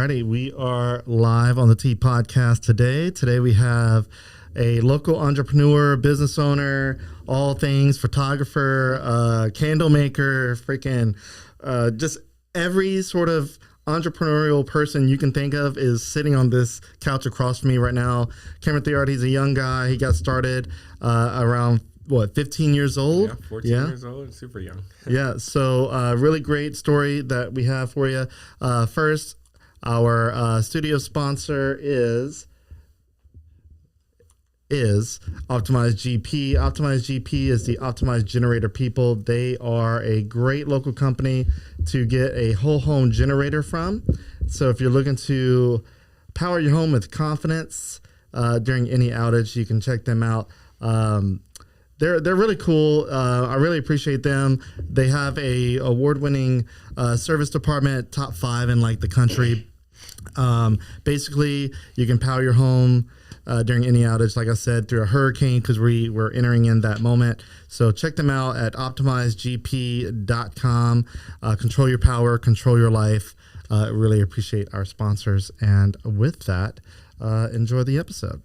Alrighty, we are live on the T Podcast today. Today we have a local entrepreneur, business owner, all things photographer, candle maker, freaking just every sort of entrepreneurial person you can think of is sitting on this couch across from me right now. Cameron Theyard, he's a young guy. He got started around 15 years old? Yeah, 14 years old, super young. Yeah, so really great story that we have for you. First, our studio sponsor is Optimize GP. Optimize GP is the optimized generator people. They are a great local company to get a whole home generator from. So if you're looking to power your home with confidence during any outage, you can check them out. They're really cool. I really appreciate them. They have a award-winning service department, top 5 in like the country. Basically, you can power your home during any outage, like I said, through a hurricane, because we're entering in that moment. So check them out at optimizegp.com. Control your power, control your life. Really appreciate our sponsors. And with that, enjoy the episode.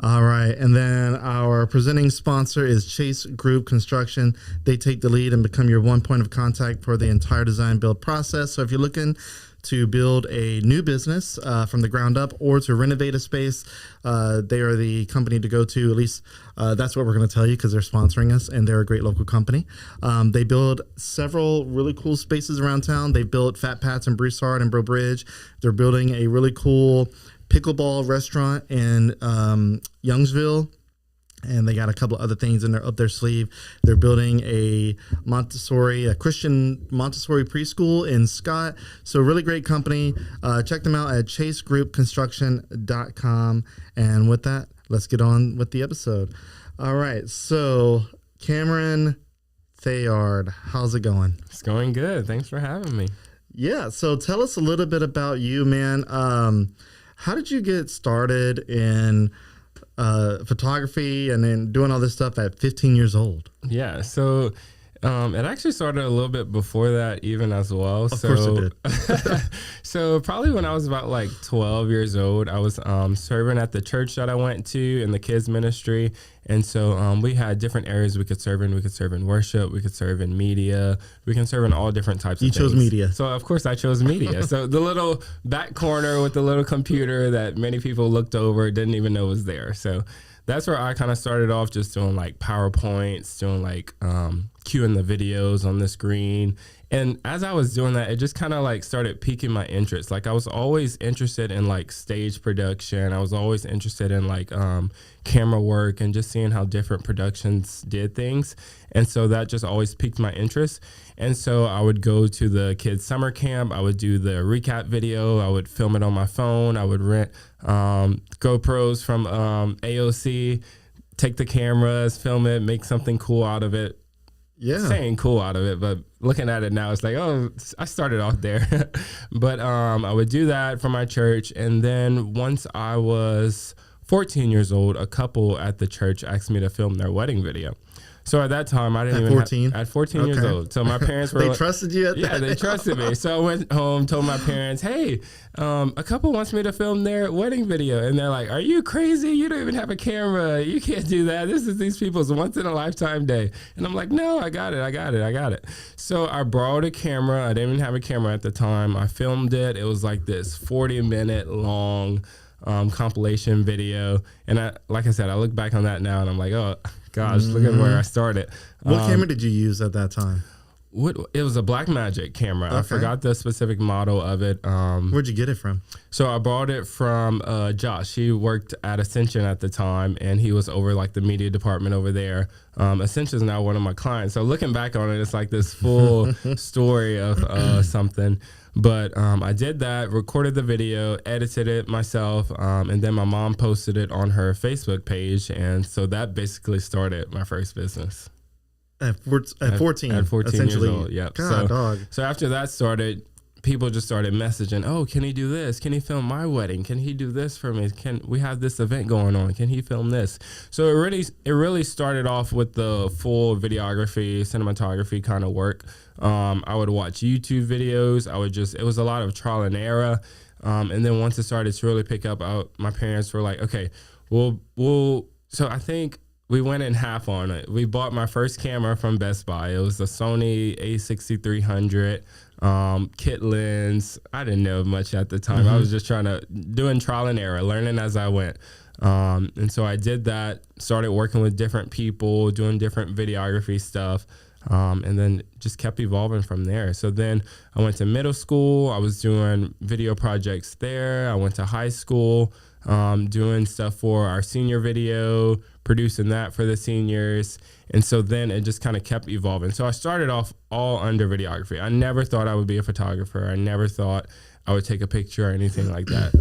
All right, and then our presenting sponsor is Chase Group Construction. They take the lead and become your one point of contact for the entire design build process. So if you're looking to build a new business from the ground up or to renovate a space, they are the company to go to. At least that's what we're going to tell you because they're sponsoring us, and they're a great local company. They build several really cool spaces around town. They built Fat Pat's in Broussard and Breaux Bridge. They're building a really cool pickleball restaurant in Youngsville, and they got a couple of other things up their sleeve. They're building a Christian Montessori preschool in Scott. So really great company. Check them out at chasegroupconstruction.com. And with that, let's get on with the episode. All right, so Cameron Theyard, how's it going? It's going good. Thanks for having me. Yeah, so tell us a little bit about you, man. How did you get started in photography and then doing all this stuff at 15 years old? Yeah, so it actually started a little bit before that even as well. Of course it did. So probably when I was about like 12 years old, I was serving at the church that I went to in the kids ministry. And so we had different areas we could serve in. We could serve in worship. We could serve in media. We can serve in all different types of things. You chose media. So, of course, I chose media. So the little back corner with the little computer that many people looked over, didn't even know was there. So that's where I kind of started off, just doing like PowerPoints, doing like cueing the videos on the screen. And as I was doing that, it just kind of like started piquing my interest. Like I was always interested in like stage production. I was always interested in like camera work and just seeing how different productions did things. And so that just always piqued my interest. And so I would go to the kids' summer camp. I would do the recap video. I would film it on my phone. I would rent GoPros from AOC, take the cameras, film it, make something cool out of it. Yeah. Saying cool out of it, but looking at it now, it's like, oh, I started off there. But I would do that for my church. And then once I was 14 years old, a couple at the church asked me to film their wedding video. So at that time, I didn't at 14 years old. So my parents were they trusted you at that? Yeah, they trusted me. So I went home, told my parents, hey, a couple wants me to film their wedding video. And they're like, are you crazy? You don't even have a camera. You can't do that. This is these people's once in a lifetime day. And I'm like, no, I got it. So I borrowed a camera. I didn't even have a camera at the time. I filmed it. It was like this 40-minute long compilation video. And like I said, I look back on that now and I'm like, oh, gosh, look at where I started. What camera did you use at that time? It was a Blackmagic camera. Okay. I forgot the specific model of it. Where'd you get it from? So I bought it from Josh. He worked at Ascension at the time, and he was over like the media department over there. Ascension is now one of my clients. So looking back on it, it's like this full story of something. But I did that, recorded the video, edited it myself, and then my mom posted it on her Facebook page. And so that basically started my first business. At 14. At 14 essentially. years old, yep. God, dog. So after that started, people just started messaging, oh, can he do this? Can he film my wedding? Can he do this for me? Can we have this event going on? Can he film this? So it really started off with the full videography, cinematography kind of work. I would watch YouTube videos. It was a lot of trial and error. And then once it started to really pick up, my parents were like, okay, so I think we went in half on it. We bought my first camera from Best Buy. It was a Sony A6300 kit lens. I didn't know much at the time. I was just doing trial and error, learning as I went. And so I did that, started working with different people, doing different videography stuff. And then just kept evolving from there. So then I went to middle school. I was doing video projects there. I went to high school, doing stuff for our senior video, producing that for the seniors. And so then it just kind of kept evolving. So I started off all under videography. I never thought I would be a photographer. I never thought I would take a picture or anything like that.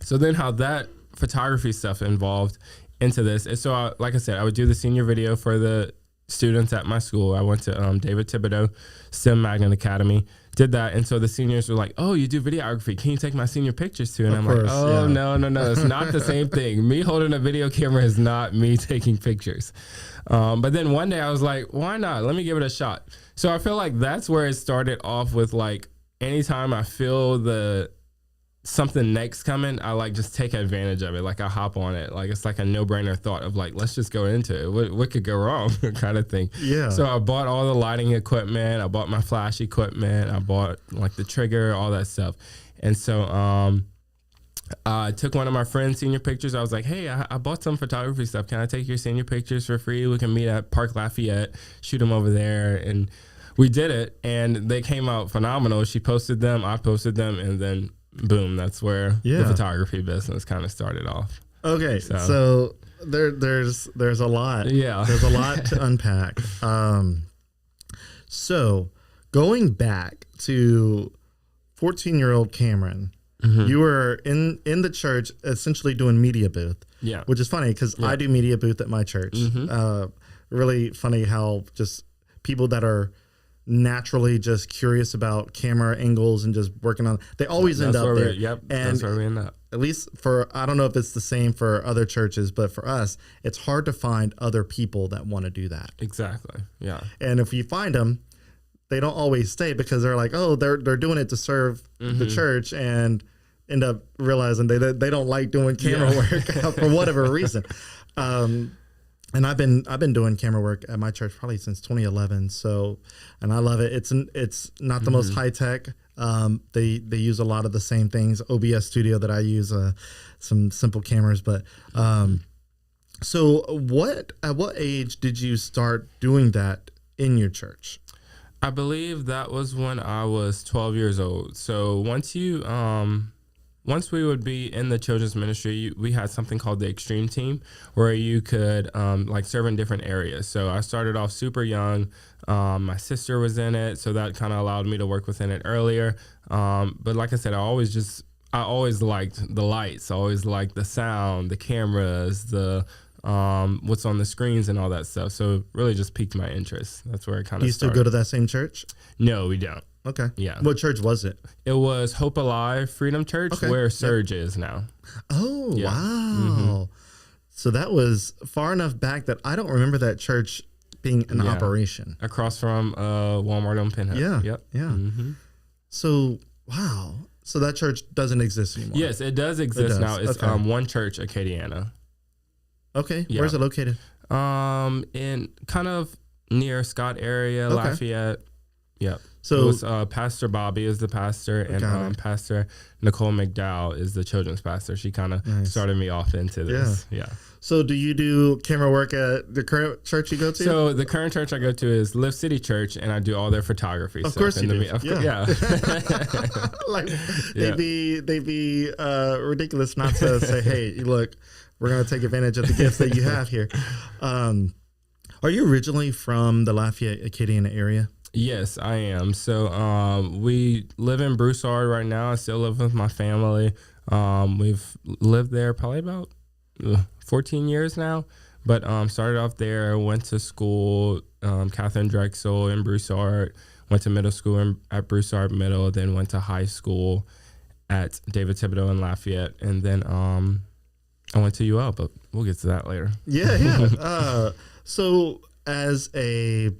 So then how that photography stuff involved into this is, so like I said, I would do the senior video for the students at my school. I went to David Thibodeau STEM Magnet Academy, did that. And so the seniors were like, oh, you do videography. Can you take my senior pictures too? And I'm like, oh, yeah. No. It's not the same thing. Me holding a video camera is not me taking pictures. But then one day I was like, why not? Let me give it a shot. So I feel like that's where it started off with, like, anytime I feel something next coming, I like just take advantage of it. Like I hop on it. Like it's like a no-brainer thought of like, let's just go into it. What could go wrong kind of thing. Yeah. So I bought all the lighting equipment. I bought my flash equipment. I bought like the trigger, all that stuff. And so I took one of my friend's senior pictures. I was like, hey, I bought some photography stuff. Can I take your senior pictures for free? We can meet at Park Lafayette, shoot them over there. And we did it, and they came out phenomenal. She posted them, I posted them, and then boom, that's where the photography business kind of started off. Okay, so there's a lot. Yeah, there's a lot to unpack. So going back to 14-year-old Cameron, you were in the church essentially doing media booth. Yeah, which is funny because I do media booth at my church. Really funny how just people that are naturally just curious about camera angles and just working on, they always end up there. And that's where we end up. At least I don't know if it's the same for other churches, but for us, it's hard to find other people that want to do that. Exactly. Yeah. And if you find them, they don't always stay because they're like, oh, they're doing it to serve the church, and end up realizing they don't like doing camera work for whatever reason. And I've been doing camera work at my church probably since 2011. So, and I love it. It's not the most high tech. They use a lot of the same things. OBS Studio that I use, some simple cameras. But so at what age did you start doing that in your church? I believe that was when I was 12 years old. So once we would be in the children's ministry, we had something called the Extreme Team, where you could like serve in different areas. So I started off super young. My sister was in it, so that kind of allowed me to work within it earlier. But like I said, I always liked the lights. I always liked the sound, the cameras, the what's on the screens and all that stuff. So it really just piqued my interest. That's where it kind of started. Do you still go to that same church? No, we don't. Okay. Yeah. What church was it? It was Hope Alive Freedom Church, where Surge is now. Oh, wow. So that was far enough back that I don't remember that church being in operation. Across from Walmart on Pinhead. Yeah. Yep. Yeah. So, wow. So that church doesn't exist anymore. Yes, it does exist now. It's One Church Acadiana. Okay. Yeah. Where's it located? In kind of near Scott area, Lafayette. Yep. So it was, Pastor Bobby is the pastor, and Pastor Nicole McDowell is the children's pastor. She kind of started me off into this. Yeah. So do you do camera work at the current church you go to? So the current church I go to is Live City Church, and I do all their photography stuff. Of course you do. Yeah. Like they'd be ridiculous not to say, hey, look, we're going to take advantage of the gifts that you have here. Are you originally from the Lafayette Acadiana area? Yes, I am. So we live in Broussard right now. I still live with my family. We've lived there probably about 14 years now. But started off there, went to school, Catherine Drexel in Broussard, went to middle school at Broussard Middle, then went to high school at David Thibodeau in Lafayette, and then I went to UL, but we'll get to that later. Yeah. So as a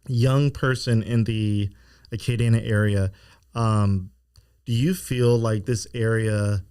young person in the Acadiana area, do you feel like this area,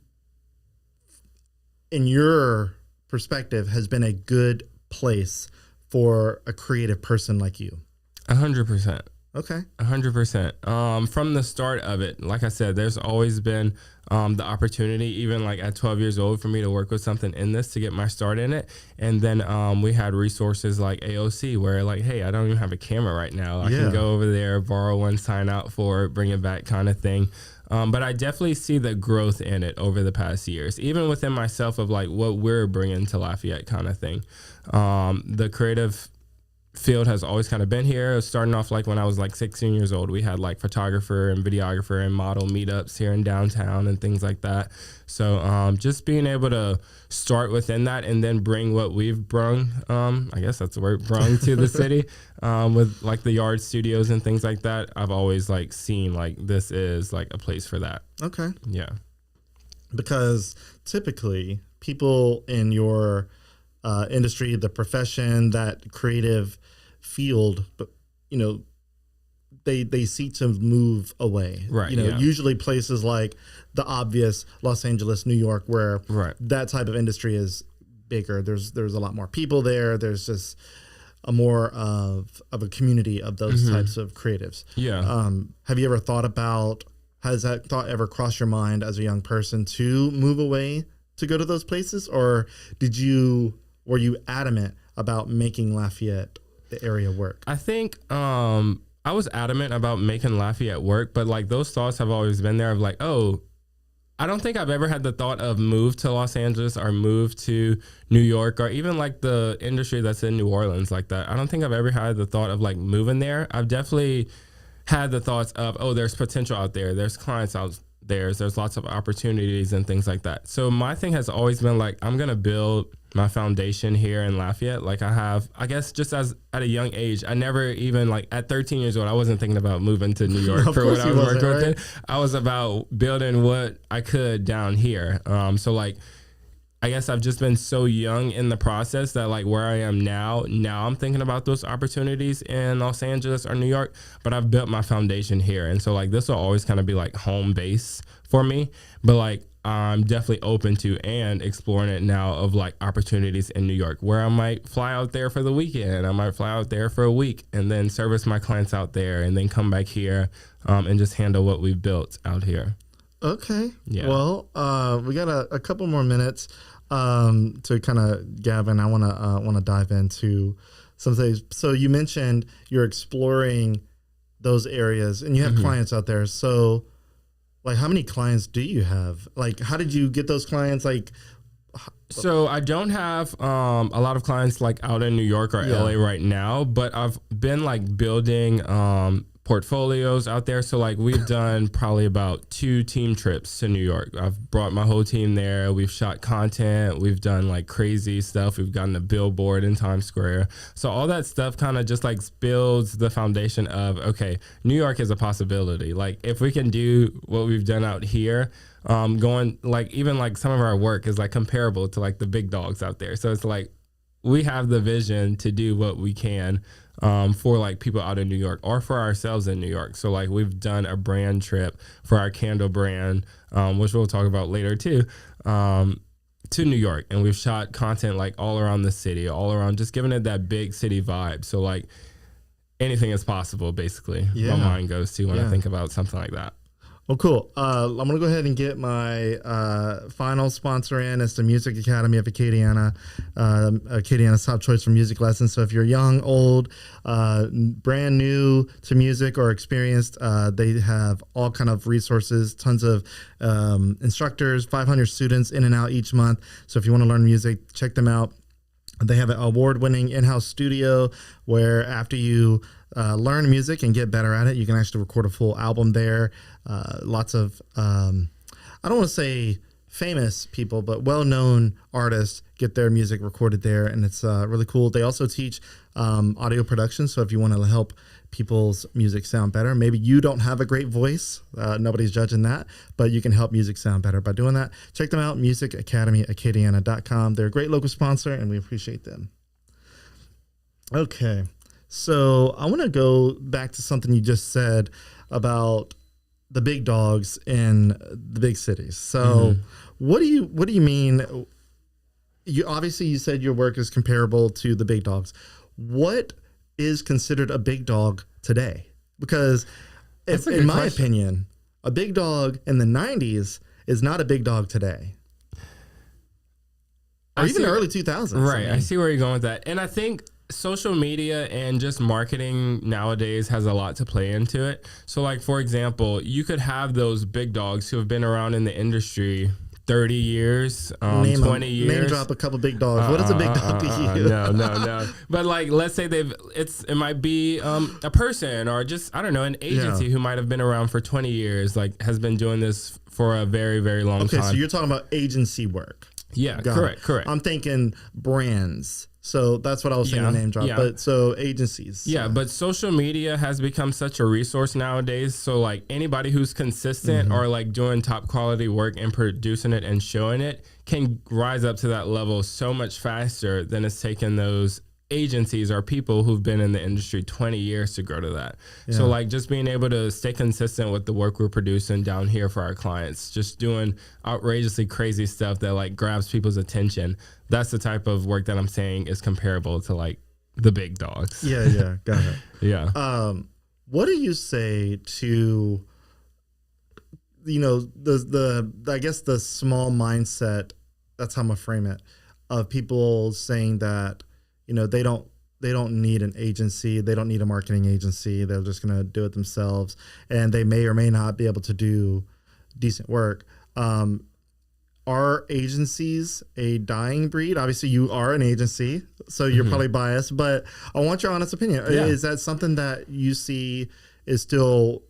in your perspective, has been a good place for a creative person like you? 100%. Okay. 100%. From the start of it, like I said, there's always been the opportunity, even like at 12 years old, for me to work with something in this to get my start in it. And then we had resources like AOC where like, hey, I don't even have a camera right now. I can go over there, borrow one, sign out for it, bring it back kind of thing. But I definitely see the growth in it over the past years, even within myself of like what we're bringing to Lafayette kind of thing. The creative field has always kind of been here. It was starting off like when I was like 16 years old. We had like photographer and videographer and model meetups here in downtown and things like that. So just being able to start within that and then bring what we've brung, I guess that's the word, brung to the city with like the Yard studios and things like that. I've always like seen like this is like a place for that. Okay. Yeah. Because typically people in your industry, the profession, that creative field, but you know, they seek to move away. Right. You know, usually places like the obvious Los Angeles, New York, where that type of industry is bigger. There's a lot more people there. There's just a more of a community of those types of creatives. Yeah. Have you ever thought about, has that thought ever crossed your mind as a young person to move away to go to those places? Or were you adamant about making Lafayette the area work? I think I was adamant about making Lafayette work, but like those thoughts have always been there of like, oh, I don't think I've ever had the thought of move to Los Angeles or move to New York or even like the industry that's in New Orleans like that. I don't think I've ever had the thought of like moving there. I've definitely had the thoughts of, oh, there's potential out there. There's clients out there. There's lots of opportunities and things like that. So my thing has always been like, I'm going to build my foundation here in Lafayette. Like I have, I guess just as at a young age, I never even like at 13 years old, I wasn't thinking about moving to New York for what I was working with. I was about building what I could down here. So like, I guess I've just been so young in the process that like where I am now I'm thinking about those opportunities in Los Angeles or New York, but I've built my foundation here. And so like, this will always kind of be like home base for me, but like, I'm definitely open to and exploring it now of like opportunities in New York where I might fly out there for the weekend. I might fly out there for a week and then service my clients out there and then come back here and just handle what we've built out here. Okay. Yeah. Well, we got a couple more minutes to kind of, Gavin, I want to dive into some things. So you mentioned you're exploring those areas and you have clients out there. So like, how many clients do you have? Like, how did you get those clients? Like, so I don't have a lot of clients like out in New York or LA right now, but I've been like building portfolios out there. So like we've done probably about 2 team trips to New York. I've brought my whole team there. We've shot content. We've done like crazy stuff. We've gotten a billboard in Times Square. So all that stuff kind of just like builds the foundation of, okay, New York is a possibility. Like if we can do what we've done out here, going like even like some of our work is like comparable to like the big dogs out there. So it's like we have the vision to do what we can for like people out in New York or for ourselves in New York. So like we've done a brand trip for our candle brand, which we'll talk about later too, to New York. And we've shot content like all around the city, all around, just giving it that big city vibe. So like anything is possible, basically, my mind goes to when I think about something like that. Well, cool. I'm going to go ahead and get my final sponsor in. It's the Music Academy of Acadiana, Acadiana's top choice for music lessons. So if you're young, old, brand new to music or experienced, they have all kind of resources, tons of instructors, 500 students in and out each month. So if you want to learn music, check them out. They have an award-winning in-house studio where after you learn music and get better at it, you can actually record a full album there. Lots of, I don't want to say famous people, but well-known artists get their music recorded there, and it's really cool. They also teach audio production, so if you want to help people's music sound better, maybe you don't have a great voice, nobody's judging that, but you can help music sound better by doing that. Check them out, musicacademyacadiana.com. They're a great local sponsor, and we appreciate them. Okay, so I want to go back to something you just said about the big dogs in the big cities. So what do you mean? You obviously, you said your work is comparable to the big dogs. What is considered a big dog today? Because in my opinion, a big dog in the 90s is not a big dog today. Or even the early 2000s. Right. I see where you're going with that. And I think social media and just marketing nowadays has a lot to play into it. So like, for example, you could have those big dogs who have been around in the industry 30 years, 20 years. Name drop a couple big dogs. What is a big dog to you? No. But like, let's say it might be a person or just, I don't know, an agency who might have been around for 20 years, like has been doing this for a very, very long time. Okay, so you're talking about agency work. Yeah, correct. I'm thinking brands. So that's what I was saying, name drop. Yeah. But so agencies. Yeah, but social media has become such a resource nowadays. So like anybody who's consistent or like doing top quality work and producing it and showing it can rise up to that level so much faster than it's taken those agencies or people who've been in the industry 20 years to grow to that. Yeah. So like just being able to stay consistent with the work we're producing down here for our clients, just doing outrageously crazy stuff that like grabs people's attention. That's the type of work that I'm saying is comparable to like the big dogs. Yeah, got it. Yeah. What do you say to, you know, the I guess the small mindset, that's how I'm gonna frame it, of people saying that, you know, they don't need an agency. They don't need a marketing agency. They're just going to do it themselves. And they may or may not be able to do decent work. Are agencies a dying breed? Obviously, you are an agency, so you're probably biased. But I want your honest opinion. Yeah. Is that something that you see is still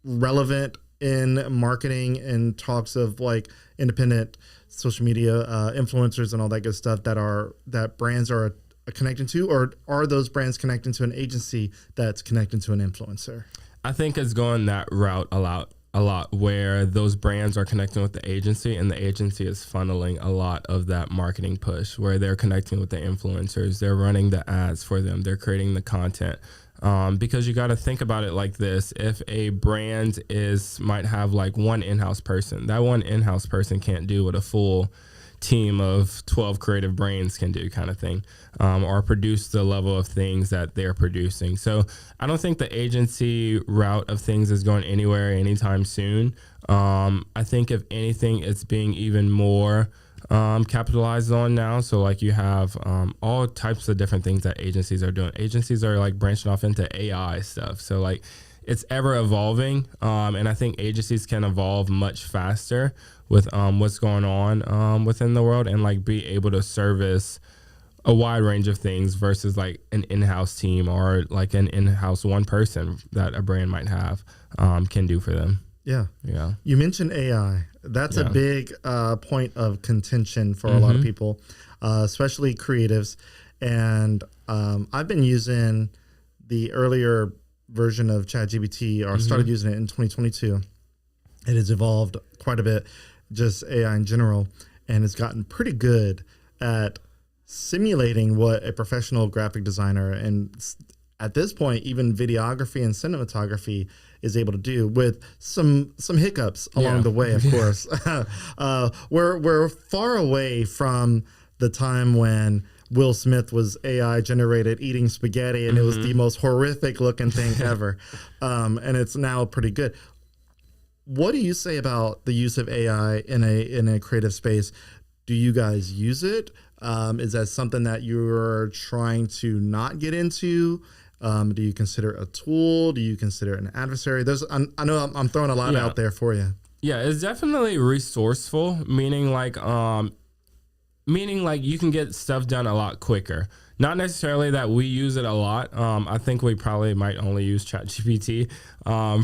relevant in marketing and talks of like independent social media influencers and all that good stuff that brands are connecting to, or are those brands connecting to an agency that's connecting to an influencer? I think it's going that route a lot where those brands are connecting with the agency and the agency is funneling a lot of that marketing push where they're connecting with the influencers, they're running the ads for them, they're creating the content. Because you got to think about it like this. If a brand might have like one in-house person, that one in-house person can't do what a full team of 12 creative brains can do, kind of thing, or produce the level of things that they're producing. So I don't think the agency route of things is going anywhere anytime soon. I think if anything, it's being even more capitalized on now. So like you have all types of different things that agencies are doing. Agencies are like branching off into AI stuff. So like it's ever evolving. And I think agencies can evolve much faster with what's going on within the world and like be able to service a wide range of things versus like an in-house team or like an in-house one person that a brand might have can do for them. Yeah. You mentioned AI. That's a big point of contention for a lot of people, especially creatives. And I've been using the earlier version of ChatGPT, or started using it in 2022. It has evolved quite a bit, just AI in general, and it's gotten pretty good at simulating what a professional graphic designer and at this point even videography and cinematography is able to do, with some hiccups along the way, of course. We're far away from the time when Will Smith was AI generated eating spaghetti and it was the most horrific looking thing ever. And it's now pretty good. What do you say about the use of AI in a creative space? Do you guys use it? Is that something that you're trying to not get into? Do you consider it a tool? Do you consider it an adversary? I know I'm throwing a lot out there for you. Yeah, it's definitely resourceful, meaning like you can get stuff done a lot quicker. Not necessarily that we use it a lot. I think we probably might only use ChatGPT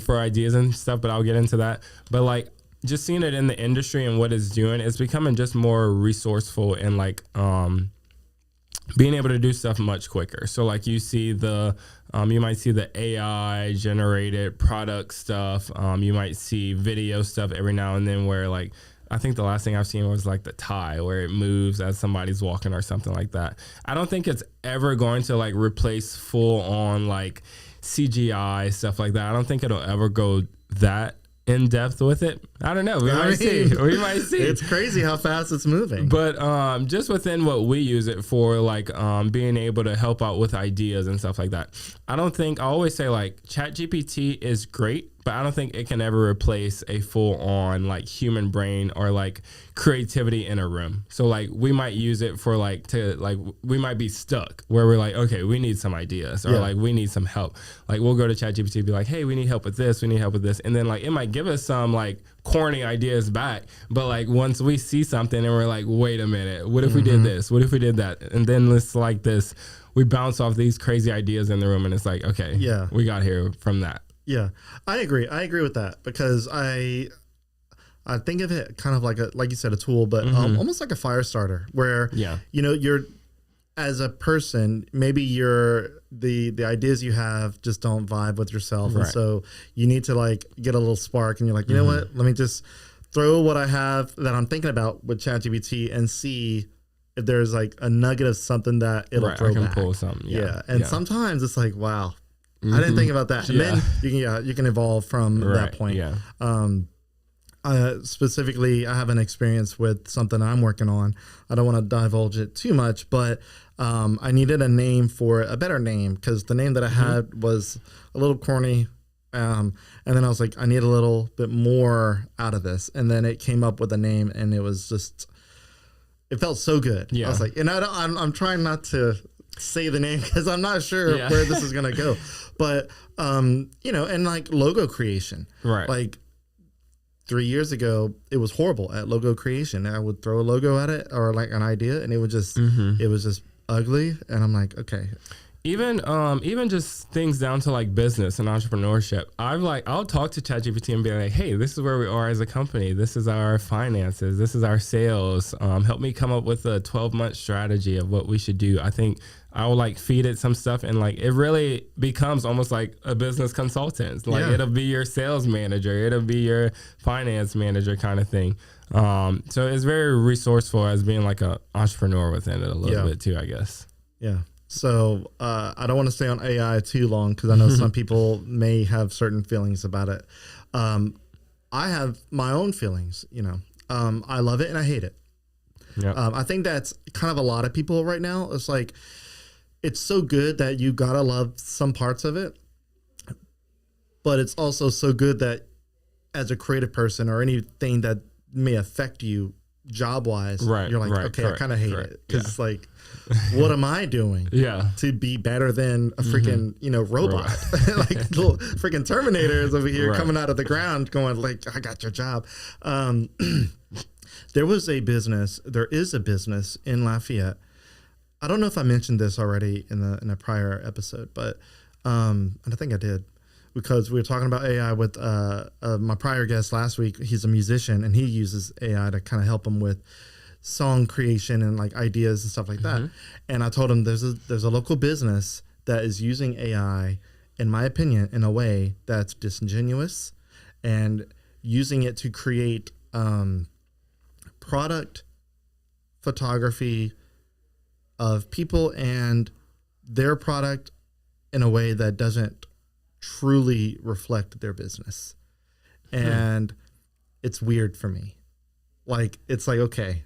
for ideas and stuff, but I'll get into that. But like just seeing it in the industry and what it's doing, it's becoming just more resourceful and like being able to do stuff much quicker. So like you see you might see the AI generated product stuff. You might see video stuff every now and then where like, I think the last thing I've seen was like the tie where it moves as somebody's walking or something like that. I don't think it's ever going to like replace full on like CGI stuff like that. I don't think it'll ever go that in depth with it. I don't know. We might see. It's crazy how fast it's moving. But just within what we use it for, like being able to help out with ideas and stuff like that. I always say like ChatGPT is great, but I don't think it can ever replace a full on like human brain or like creativity in a room. So like we might use it for we might be stuck where we're like, okay, we need some ideas or like we need some help. Like we'll go to ChatGPT and be like, hey, we need help with this. We need help with this. And then like it might give us some like corny ideas back. But like once we see something and we're like, wait a minute, what if we did this? What if we did that? And then it's like this, we bounce off these crazy ideas in the room and it's like, okay, we got here from that. Yeah, I agree. I agree with that because I think of it kind of like you said, a tool, but almost like a fire starter where, you know, you're as a person, maybe the ideas you have just don't vibe with yourself. Right. And so you need to like get a little spark and you're like, you know what, let me just throw what I have that I'm thinking about with ChatGPT and see if there's like a nugget of something that it'll throw back. I can pull something. Yeah. And sometimes it's like, wow, I didn't think about that. And then you can evolve from that point. Yeah. Specifically, I have an experience with something I'm working on. I don't want to divulge it too much, but I needed a name for it, a better name, because the name that I had was a little corny. And then I was like, I need a little bit more out of this. And then it came up with a name, and it was just, it felt so good. Yeah. I was like, and I'm trying not to say the name because I'm not sure where this is going to go. But, you know, and like logo creation. Right. Like 3 years ago, it was horrible at logo creation. I would throw a logo at it or like an idea, and it would just, it was just ugly. And I'm like, okay. Even just things down to like business and entrepreneurship. I'll talk to ChatGPT and be like, hey, this is where we are as a company. This is our finances. This is our sales. Help me come up with a 12-month strategy of what we should do. I think I will like feed it some stuff and like it really becomes almost like a business consultant. Like it'll be your sales manager. It'll be your finance manager kind of thing. So it's very resourceful as being like an entrepreneur within it a little bit too, I guess. Yeah. So I don't want to stay on AI too long because I know some people may have certain feelings about it. I have my own feelings, you know. I love it and I hate it. Yep. I think that's kind of a lot of people right now. It's like, it's so good that you gotta love some parts of it, but it's also so good that as a creative person or anything that may affect you job-wise, you're like, okay, I kind of hate it because it's like, what am I doing to be better than a freaking, you know, robot? Like little freaking Terminators over here coming out of the ground going like, I got your job. There is a business in Lafayette. I don't know if I mentioned this already in a prior episode, but and I think I did because we were talking about AI with my prior guest last week. He's a musician and he uses AI to kind of help him with song creation and like ideas and stuff like that. And I told him there's a local business that is using AI, in my opinion, in a way that's disingenuous and using it to create product photography of people and their product in a way that doesn't truly reflect their business. And it's weird for me. Like, it's like, okay,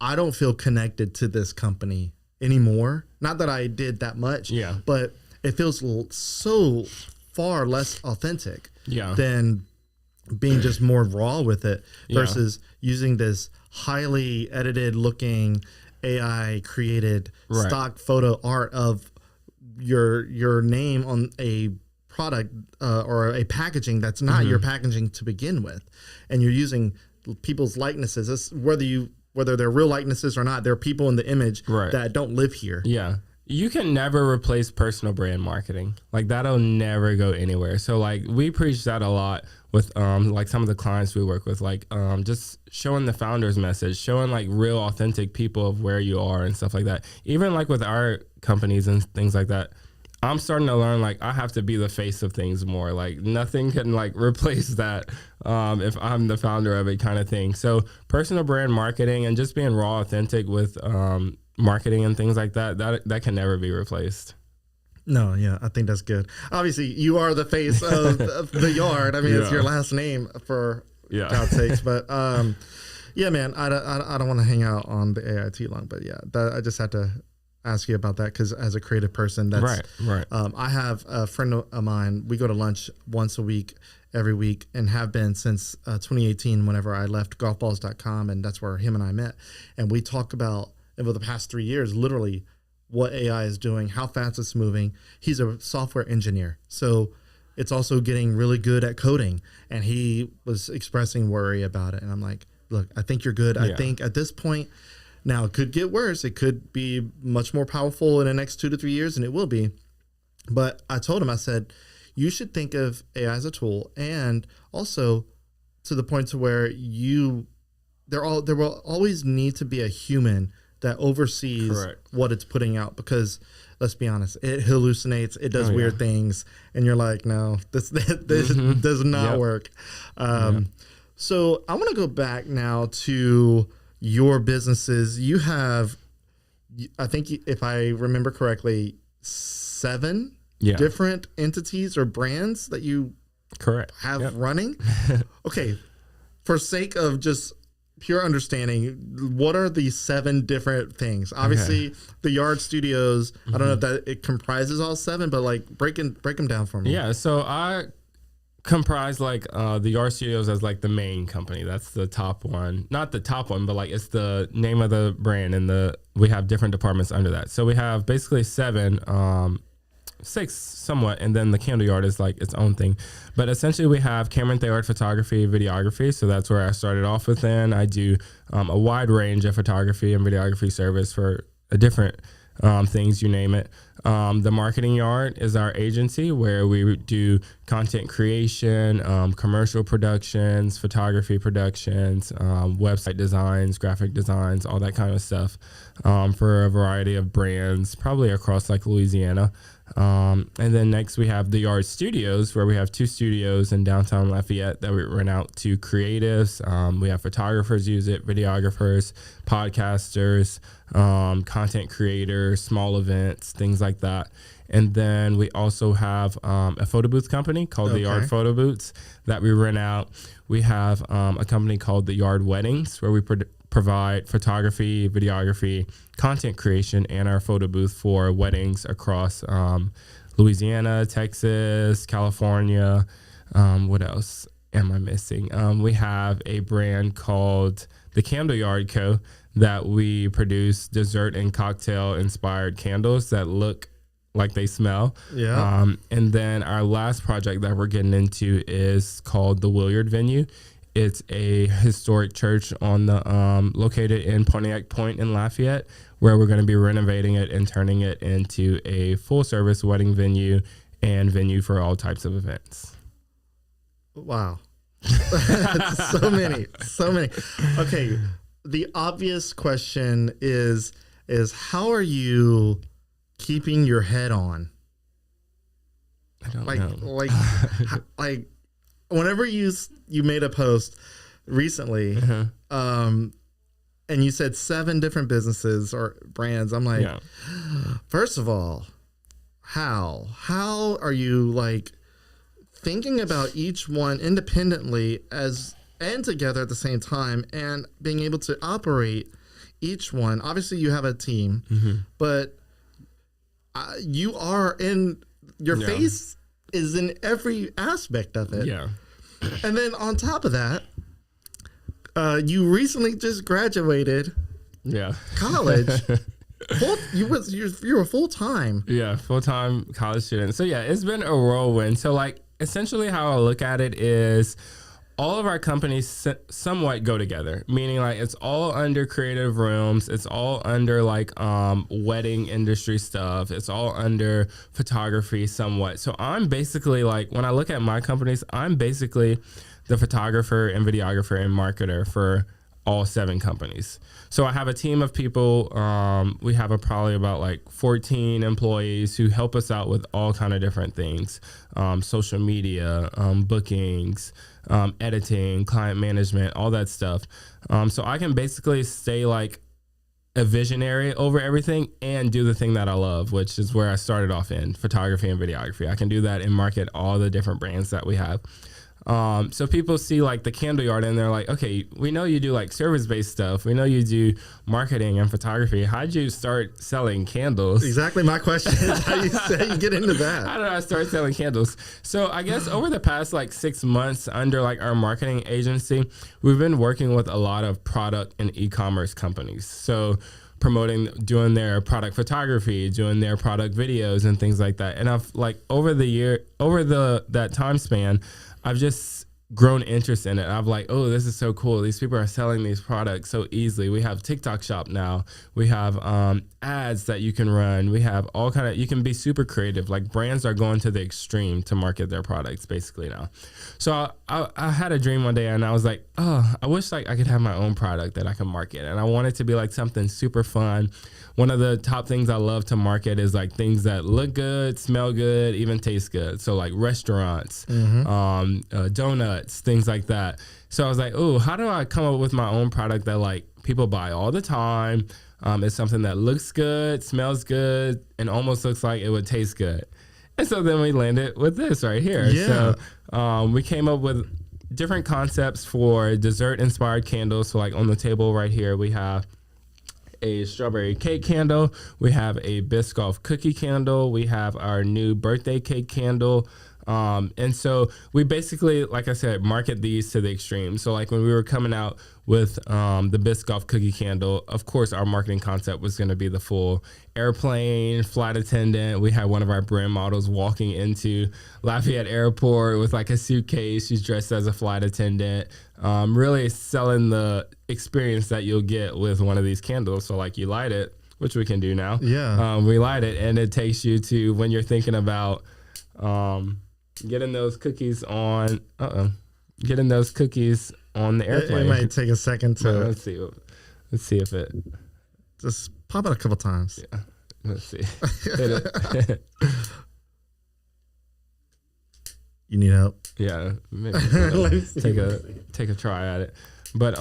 I don't feel connected to this company anymore. Not that I did that much, but it feels so far less authentic than being just more raw with it versus using this highly edited looking AI created stock photo art of your name on a product or a packaging that's not your packaging to begin with, and you're using people's likenesses. It's whether they're real likenesses or not, they're people in the image that don't live here. Yeah. You can never replace personal brand marketing. Like that'll never go anywhere. So like we preach that a lot with like some of the clients we work with, like just showing the founder's message, showing like real authentic people of where you are and stuff like that. Even like with our companies and things like that, I'm starting to learn like I have to be the face of things more. Like nothing can like replace that if I'm the founder of it, kind of thing. So personal brand marketing and just being raw, authentic with marketing and things like that can never be replaced. No, yeah, I think that's good. Obviously, you are the face of The-Yard. I mean, it's your last name for God's sakes. But yeah, man, I don't want to hang out on the AI too long. But yeah, I just had to ask you about that because as a creative person, that's right. I have a friend of mine. We go to lunch once a week, every week, and have been since 2018. Whenever I left golfballs.com, and that's where him and I met, and we talk about over the past 3 years, literally what AI is doing, how fast it's moving. He's a software engineer, so it's also getting really good at coding. And he was expressing worry about it, and I'm like, look, I think you're good. I think at this point. Now, it could get worse. It could be much more powerful in the next 2 to 3 years, and it will be. But I told him, I said, you should think of AI as a tool, and also to the point to where there will always need to be a human that oversees what it's putting out, because let's be honest, it hallucinates, it does weird things, and you're like, no, this does not work. So I want to go back now to your businesses. You have, I think if I remember correctly, 7 different entities or brands that you have running. Okay, for sake of just pure understanding, what are these 7 different things? Obviously, the Yard Studios, I don't know if that it comprises all 7, but like break them down for me. Yeah, so I comprise like the Yard Studios as like the main company. That's the top one. Not the top one, but like it's the name of the brand, and we have different departments under that. So we have basically 7, 6 somewhat, and then the Candle Yard is like its own thing. But essentially we have Cameron Theyard Photography Videography. So that's where I started off with. Then I do a wide range of photography and videography service for a different things, you name it. The Marketing Yard is our agency where we do content creation, commercial productions, photography productions, website designs, graphic designs, all that kind of stuff for a variety of brands, probably across like Louisiana. And then next we have the Yard Studios, where we have 2 studios in downtown Lafayette that we rent out to creatives. We have photographers use it, videographers, podcasters, content creators, small events, things like that. And then we also have a photo booth company called the Yard Photo Booths that we rent out. We have a company called the Yard Weddings, where we provide photography, videography, content creation, and our photo booth for weddings across Louisiana, Texas, California. What else am I missing? We have a brand called the Candle Yard Co. that we produce dessert and cocktail inspired candles that look like they smell. And then our last project that we're getting into is called the Williard Venue. It's a historic church on the located in Pontiac Point in Lafayette, where we're going to be renovating it and turning it into a full service wedding venue and venue for all types of events. Wow. so many. Okay. The obvious question is how are you keeping your head on? I don't know. Like whenever you made a post recently, and you said 7 different businesses or brands, I'm like, first of all, how are you like thinking about each one independently and together at the same time, and being able to operate each one? Obviously you have a team, but you are in your face is in every aspect of it. And then on top of that, you recently just graduated college. You were full-time. Full-time college student. So it's been a whirlwind. So like essentially how I look at it is all of our companies somewhat go together, meaning like it's all under creative rooms. It's all under like wedding industry stuff. It's all under photography somewhat. So I'm basically like, when I look at my companies, I'm basically the photographer and videographer and marketer for all 7 companies. So I have a team of people. We have probably about like 14 employees who help us out with all kind of different things, social media, bookings, editing, client management, all that stuff. So I can basically stay like a visionary over everything and do the thing that I love, which is where I started off in photography and videography. I can do that and market all the different brands that we have. So people see like the Candle Yard and they're like, okay, we know you do like service-based stuff. We know you do marketing and photography. How'd you start selling candles? Exactly. My question is how you get into that? How did I start selling candles? So I guess over the past like 6 months under like our marketing agency, we've been working with a lot of product and e-commerce companies. So doing their product photography, doing their product videos and things like that. And I've like over that time span, I've just grown interest in it. I'm like, oh, this is so cool. These people are selling these products so easily. We have TikTok shop now. We have ads that you can run. We have all kind of, you can be super creative. Like brands are going to the extreme to market their products basically now. So I had a dream one day and I was like, oh, I wish like I could have my own product that I can market. And I want it to be like something super fun. One of the top things I love to market is like things that look good, smell good, even taste good. So like restaurants, donuts, things like that. So I was like, oh, how do I come up with my own product that like people buy all the time? It's something that looks good, smells good, and almost looks like it would taste good. And so then we landed with this right here. Yeah. So we came up with different concepts for dessert inspired candles. So like on the table right here, we have a strawberry cake candle. We have a Biscoff cookie candle. We have our new birthday cake candle. And so we basically, like I said, market these to the extreme. So like when we were coming out with the Biscoff cookie candle, of course, our marketing concept was going to be the full airplane, flight attendant. We had one of our brand models walking into Lafayette Airport with like a suitcase. She's dressed as a flight attendant, really selling the experience that you'll get with one of these candles. So like you light it, which we can do now. Yeah. We light it and it takes you to when you're thinking about getting those cookies on the airplane. It might take a second to let's see if it just pop it a couple times. Yeah, let's see. You need help? Yeah, maybe take a try at it. But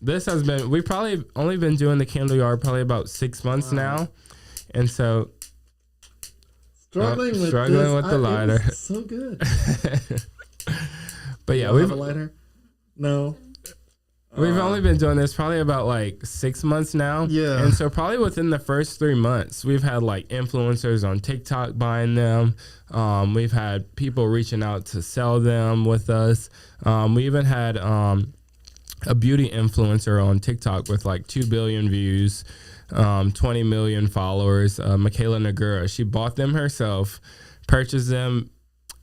this has been, we've probably only been doing the Candle Yard probably about 6 months now, and so struggling with the lighter. So good. But yeah, we have a lighter. No. We've only been doing this probably about like 6 months now. Yeah. And so probably within the first 3 months, we've had like influencers on TikTok buying them. We've had people reaching out to sell them with us. We even had a beauty influencer on TikTok with like 2 billion views, 20 million followers, Michaela Nagura. She bought them herself, purchased them,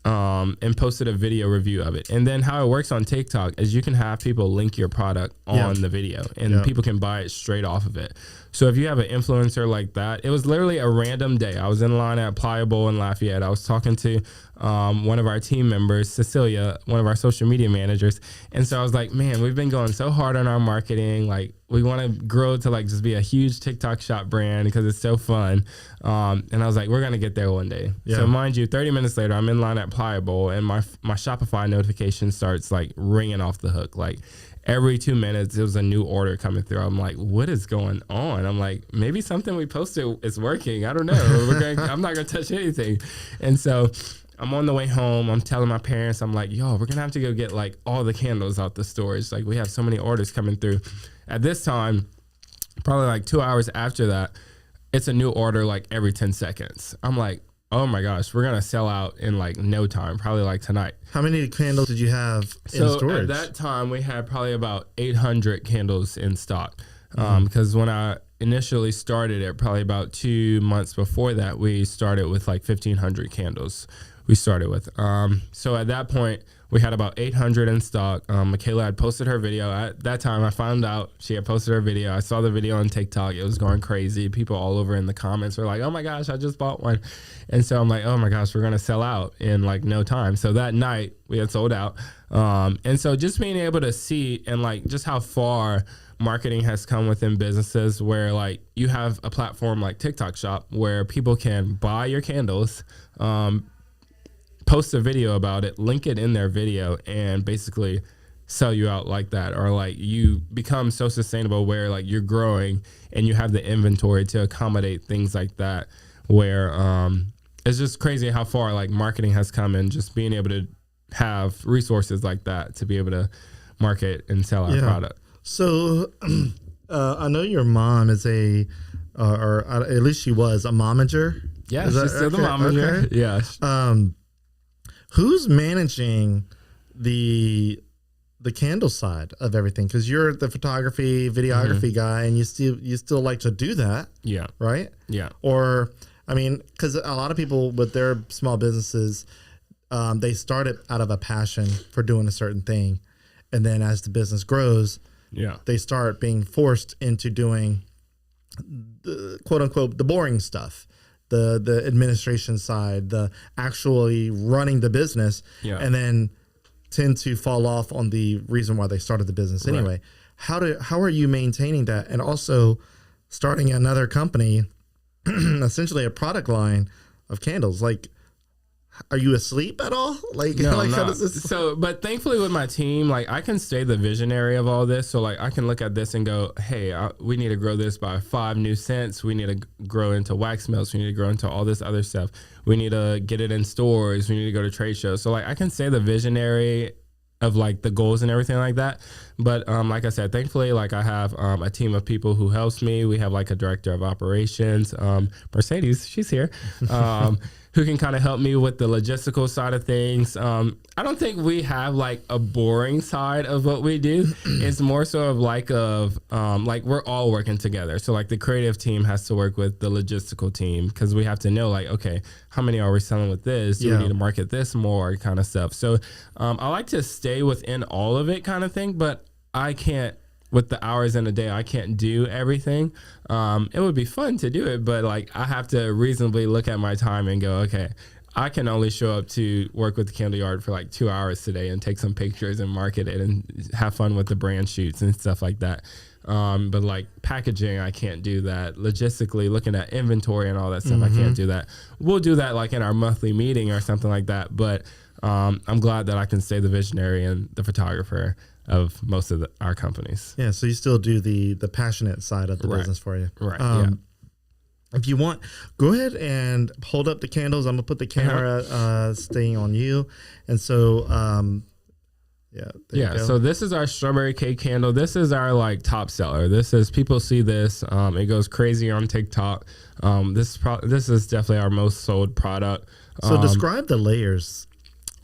and posted a video review of it. And then how it works on TikTok is you can have people link your product on the video and people can buy it straight off of it. So if you have an influencer like that, it was literally a random day. I was in line at Pliable in Lafayette. I was talking to one of our team members, Cecilia, one of our social media managers. And so I was like, man, we've been going so hard on our marketing. Like we want to grow to like just be a huge TikTok shop brand because it's so fun. And I was like, we're going to get there one day. Yeah. So mind you, 30 minutes later, I'm in line at Pliable and my Shopify notification starts like ringing off the hook. Like every 2 minutes, there was a new order coming through. I'm like, what is going on? I'm like, maybe something we posted is working. I don't know. I'm not going to touch anything. And so I'm on the way home. I'm telling my parents, I'm like, yo, we're going to have to go get like all the candles out the storage. Like we have so many orders coming through. At this time, probably like 2 hours after that, it's a new order like every 10 seconds. I'm like, oh my gosh, we're going to sell out in like no time, probably like tonight. How many candles did you have in storage? At that time, we had probably about 800 candles in stock. Because when I initially started it, probably about 2 months before that, we started with like 1,500 candles. We started with. So at that point, we had about 800 in stock. Michaela had posted her video. At that time, I found out she had posted her video. I saw the video on TikTok. It was going crazy. People all over in the comments were like, oh my gosh, I just bought one. And so I'm like, oh my gosh, we're going to sell out in like no time. So that night we had sold out. And so just being able to see and like just how far marketing has come within businesses where like you have a platform like TikTok Shop where people can buy your candles, post a video about it, link it in their video, and basically sell you out like that. Or like you become so sustainable where like you're growing and you have the inventory to accommodate things like that, where it's just crazy how far like marketing has come and just being able to have resources like that to be able to market and sell our product. So I know your mom is or at least she was a momager. Yeah, she's still the momager. Okay. Yeah. Who's managing the candle side of everything? Because you're the photography, videography guy, and you still like to do that. Yeah. Right? Yeah. Or, I mean, because a lot of people with their small businesses, they started out of a passion for doing a certain thing. And then as the business grows, they start being forced into doing the quote unquote, the boring stuff. The administration side, the actually running the business, and then tend to fall off on the reason why they started the business anyway. Right. How are you maintaining that, and also starting another company, essentially a product line of candles? Like, are you asleep at all? Like, no, like how does this... So, but thankfully with my team, like I can stay the visionary of all this. So like I can look at this and go, hey, we need to grow this by 5 new scents. We need to grow into wax melts. We need to grow into all this other stuff. We need to get it in stores. We need to go to trade shows. So like I can stay the visionary of like the goals and everything like that. But like I said, thankfully, like I have a team of people who helps me. We have like a director of operations, Mercedes, she's here, who can kind of help me with the logistical side of things. I don't think we have like a boring side of what we do. It's more so of like we're all working together. So like the creative team has to work with the logistical team because we have to know like, okay, how many are we selling with this? Do we need to market this more kind of stuff? So I like to stay within all of it kind of thing, but I can't, with the hours in a day, I can't do everything. It would be fun to do it, but like I have to reasonably look at my time and go, okay, I can only show up to work with the Candle Yard for like 2 hours today and take some pictures and market it and have fun with the brand shoots and stuff like that. But like packaging, I can't do that. Logistically, looking at inventory and all that stuff, I can't do that. We'll do that like in our monthly meeting or something like that. But I'm glad that I can stay the visionary and the photographer of most of our companies. Yeah, so you still do the passionate side of the business for you. Right, If you want, go ahead and hold up the candles. I'm going to put the camera staying on you. And so, so this is our strawberry cake candle. This is our like top seller. This is, people see this. It goes crazy on TikTok. This is definitely our most sold product. So describe the layers.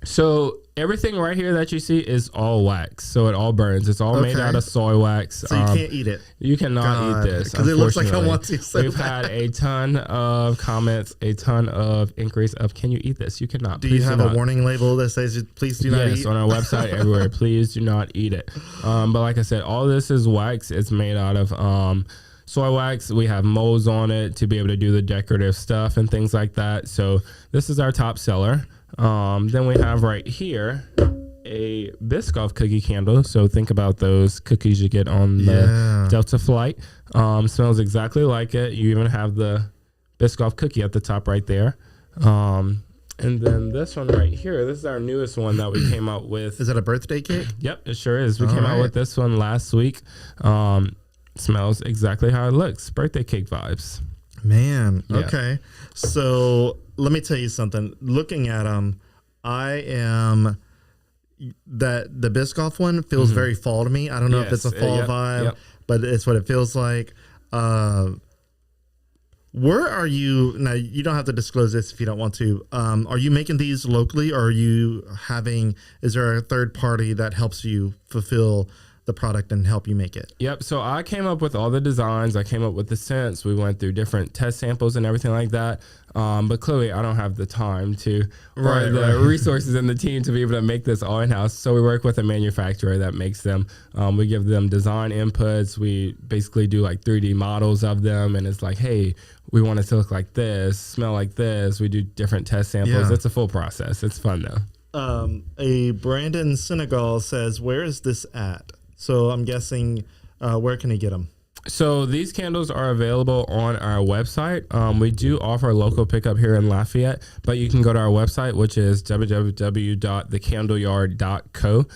So everything right here that you see is all wax. So it all burns. It's all made out of soy wax. So you can't eat it. You cannot eat this. Because it looks like I want to say We've had a ton of comments, a ton of inquiries of, can you eat this? You cannot. Do you have a warning label that says, please do not eat? Yes, on our website, everywhere. Please do not eat it. But like I said, all this is wax. It's made out of soy wax. We have molds on it to be able to do the decorative stuff and things like that. So this is our top seller. Then we have right here a Biscoff cookie candle. So think about those cookies you get on the Delta flight. Smells exactly like it. You even have the Biscoff cookie at the top right there. And then this one right here, this is our newest one that we came out with. Is that a birthday cake? Yep, it sure is. We came out with this one last week. Smells exactly how it looks. Birthday cake vibes. Man, okay. So let me tell you something. Looking at them, the Biscoff one feels very fall to me. I don't know if it's a fall vibe, but it's what it feels like. Where are you now? You don't have to disclose this if you don't want to. Are you making these locally, or are you is there a third party that helps you fulfill the product and help you make it. Yep. So I came up with all the designs. I came up with the scents. We went through different test samples and everything like that. But clearly I don't have the time to, or the resources in the team to be able to make this all in-house. So we work with a manufacturer that makes them. We give them design inputs. We basically do like 3D models of them. And it's like, hey, we want it to look like this, smell like this. We do different test samples. It's a full process. It's fun though. A Brandon Senegal says, where is this at? So I'm guessing, where can he get them? So these candles are available on our website. We do offer local pickup here in Lafayette, but you can go to our website, which is www.thecandleyard.co.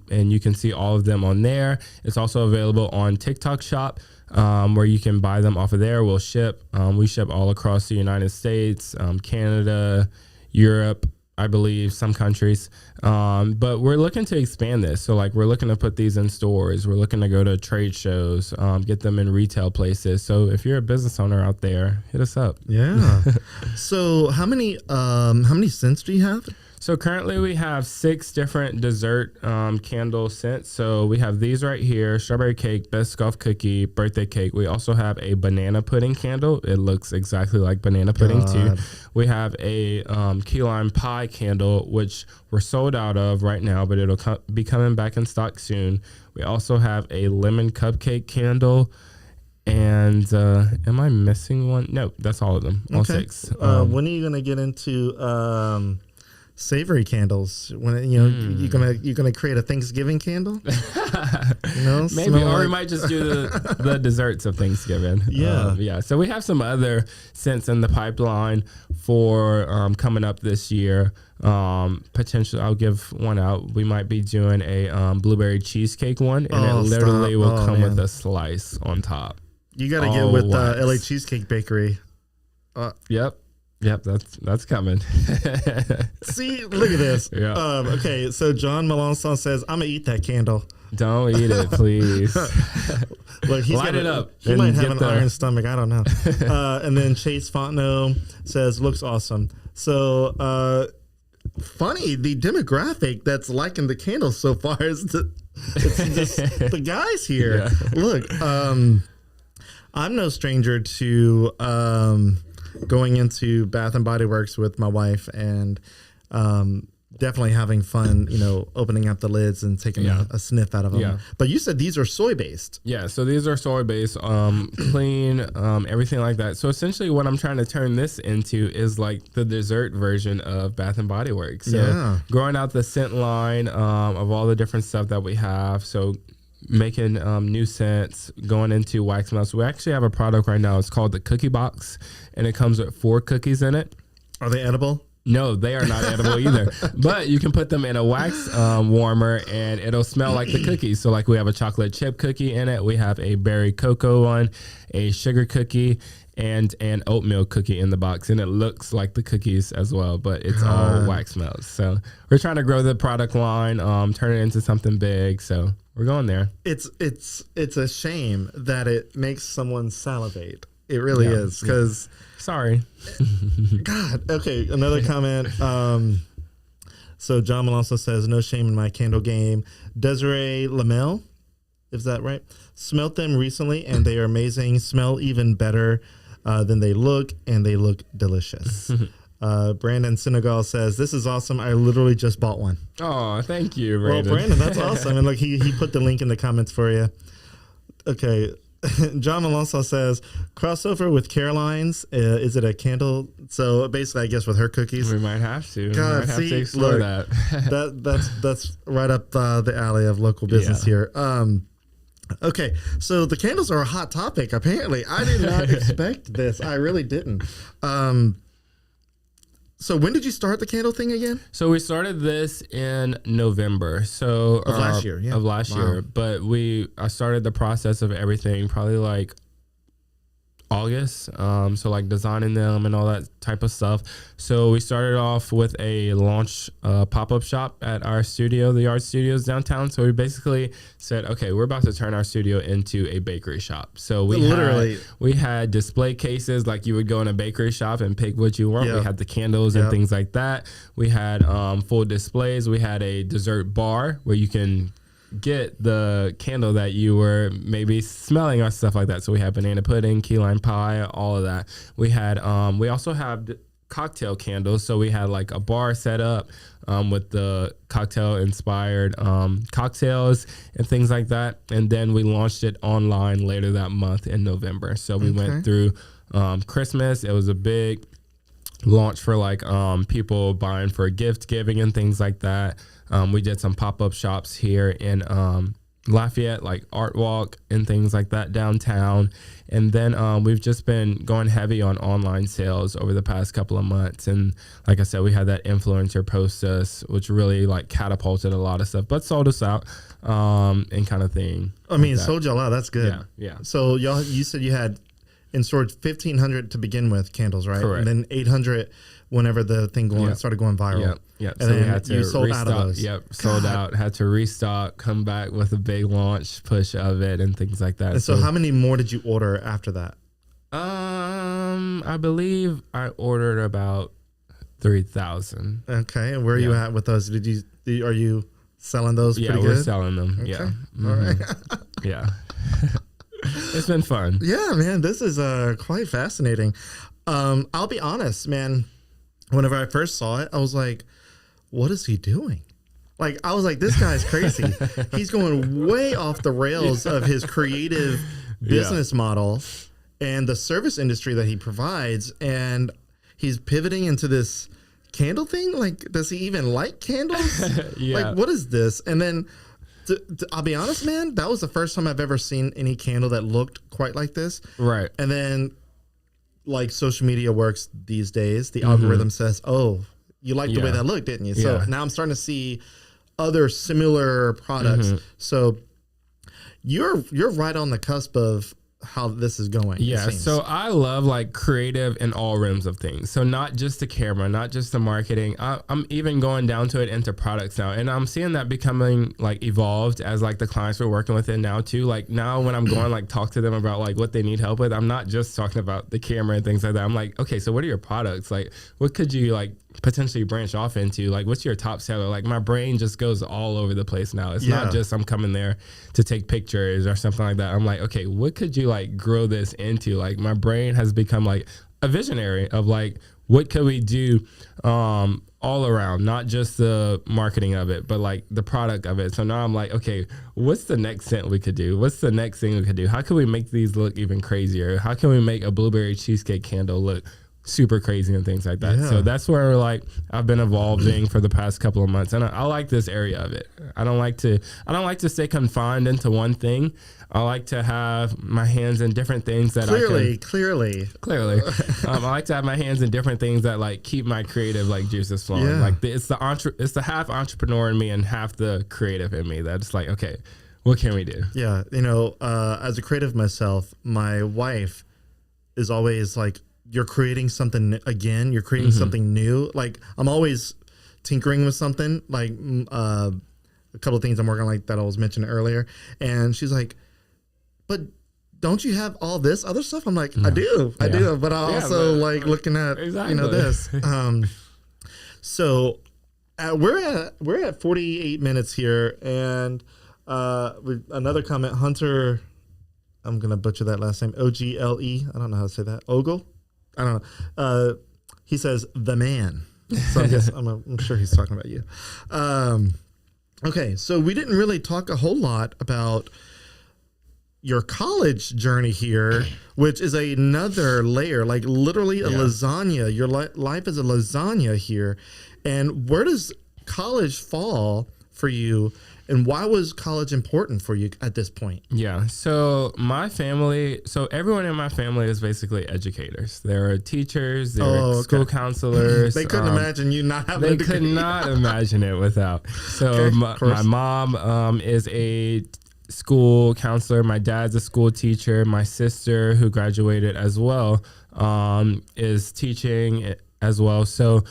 And you can see all of them on there. It's also available on TikTok Shop, where you can buy them off of there. We'll ship. We ship all across the United States, Canada, Europe, I believe, some countries. But we're looking to expand this. So like we're looking to put these in stores. We're looking to go to trade shows, get them in retail places. So if you're a business owner out there, hit us up. Yeah. So how many scents do you have? So currently we have 6 different dessert candle scents. So we have these right here: strawberry cake, biscoff cookie, birthday cake. We also have a banana pudding candle. It looks exactly like banana pudding too. We have a key lime pie candle, which we're sold out of right now, but it'll be coming back in stock soon. We also have a lemon cupcake candle. And am I missing one? No, that's all of them. All 6. When are you going to get into savory candles? When you're gonna create a Thanksgiving candle? Maybe, or we might just do the desserts of Thanksgiving. Yeah. So we have some other scents in the pipeline for coming up this year. Potentially, I'll give one out. We might be doing a blueberry cheesecake one, and it literally will come with a slice on top. You got to get with LA Cheesecake Bakery. Yep, that's coming. See, look at this. Yeah. Okay, so John Melanson says, I'm going to eat that candle. Don't eat it, please. Look, light it up. He might have an iron stomach. I don't know. And then Chase Fontenot says, looks awesome. So, funny, the demographic that's liking the candle so far is it's just the guys here. Yeah. Look, I'm no stranger to going into Bath and Body Works with my wife and definitely having fun, opening up the lids and taking a sniff out of them. Yeah. But you said these are soy based. Yeah, so these are soy based, clean, everything like that. So essentially what I'm trying to turn this into is like the dessert version of Bath and Body Works. So growing out the scent line of all the different stuff that we have. So making new scents, going into wax melts. We actually have a product right now. It's called the Cookie Box, and it comes with 4 cookies in it. Are they edible? No, they are not edible either. But you can put them in a wax warmer, and it'll smell like the cookies. So like we have a chocolate chip cookie in it. We have a berry cocoa one, a sugar cookie, and an oatmeal cookie in the box, and it looks like the cookies as well, but it's all wax melts. So we're trying to grow the product line, turn it into something big. So we're going there. It's a shame that it makes someone salivate. It really is, because sorry. God. Okay, another comment. So John Malonzo says, no shame in my candle game. Desiree Lamel, is that right? Smelt them recently, and they are amazing. Smell even better than they look, and they look delicious. Brandon Senegal says, this is awesome. I literally just bought one. Oh, thank you, Brandon. Well, Brandon, that's awesome. And look, he put the link in the comments for you. Okay. John Malonzo says, crossover with Caroline's. Is it a candle? So basically, I guess with her cookies. We might have to. God, we might have to explore that. That's right up the alley of local business here. Okay, so the candles are a hot topic, apparently. I did not expect this. I really didn't. So when did you start the candle thing again? So we started this in November. So of last year, yeah. Of last year. But I started the process of everything probably like August. So like designing them and all that type of stuff. So we started off with a launch pop-up shop at our studio, The-Yard Studios downtown. So we basically said, okay, we're about to turn our studio into a bakery shop. So we had display cases like you would go in a bakery shop and pick what you want. Yep. We had the candles and things like that. We had full displays. We had a dessert bar where you can get the candle that you were maybe smelling or stuff like that. So we had banana pudding, key lime pie, all of that. We had we also have cocktail candles. So we had like a bar set up with the cocktail inspired cocktails and things like that. And then we launched it online later that month in November. So we went through Christmas. It was a big launch for like people buying for gift giving and things like that. We did some pop-up shops here in Lafayette, like Art Walk and things like that downtown. And then we've just been going heavy on online sales over the past couple of months. And like I said, we had that influencer post us, which really like catapulted a lot of stuff, but sold us out and kind of thing. I mean, sold y'all out. That's good. Yeah. So you said you had in storage 1,500 to begin with candles, right? Correct. And then 800 whenever the thing started going viral. Yeah. And so then we had to sold restock, out of those. Yep. Sold out. Had to restock, come back with a big launch push of it and things like that. And so how many more did you order after that? I believe I ordered about 3,000. Okay. And where are you at with those? Are you selling those pretty good? Yeah, we're selling them. Okay. Yeah. All right. Yeah. It's been fun. Yeah, man. This is quite fascinating. I'll be honest, man. Whenever I first saw it, I was like, what is he doing? Like, I was like, this guy's crazy. He's going way off the rails of his creative business model and the service industry that he provides. And he's pivoting into this candle thing. Like, does he even like candles? Like, what is this? And then I'll be honest, man, that was the first time I've ever seen any candle that looked quite like this. Right. And then, like social media works these days, the algorithm says, oh, you liked the way that looked, didn't you? So now I'm starting to see other similar products. So you're right on the cusp of how this is going. Yeah. So I love like creative in all realms of things. So not just the camera, not just the marketing. I'm even going down to it into products now. And I'm seeing that becoming like evolved as like the clients we're working with in now too. Like now when I'm going like talk to them about like what they need help with, I'm not just talking about the camera and things like that. I'm like, okay, so what are your products? Like what could you like potentially branch off into? Like what's your top seller? Like my brain just goes all over the place now. It's not just I'm coming there to take pictures or something like that. I'm like, okay, what could you like grow this into? Like my brain has become like a visionary of like what could we do all around, not just the marketing of it, but like the product of it. So now I'm like, okay, what's the next scent we could do? What's the next thing we could do? How can we make these look even crazier? How can we make a blueberry cheesecake candle look super crazy and things like that? So that's where like I've been evolving for the past couple of months, and I like this area of it. I don't like to stay confined into one thing. I like to have my hands in different things that clearly. I like to have my hands in different things that like keep my creative like juices flowing. Like it's the half entrepreneur in me and half the creative in me that's like, okay, what can we do? Yeah, as a creative myself, my wife is always like, you're creating something again. You're creating something new. Like I'm always tinkering with something. Like a couple of things I'm working on, like that I was mentioning earlier. And she's like, "But don't you have all this other stuff?" I'm like, "I do, I do." But I also like looking at this. So we're at 48 minutes here, and another comment. Hunter, I'm gonna butcher that last name. Ogle. I don't know how to say that. Ogle. I don't know. He says the man. So I'm sure he's talking about you. Okay, so we didn't really talk a whole lot about your college journey here, which is another layer, like literally a lasagna. Your life is a lasagna here. And where does college fall for you? And why was college important for you at this point? Yeah. So everyone in my family is basically educators. There are teachers, there are school counselors. They couldn't imagine you not having a degree. They could not imagine it without. So my mom is a school counselor. My dad's a school teacher. My sister, who graduated as well, is teaching as well. So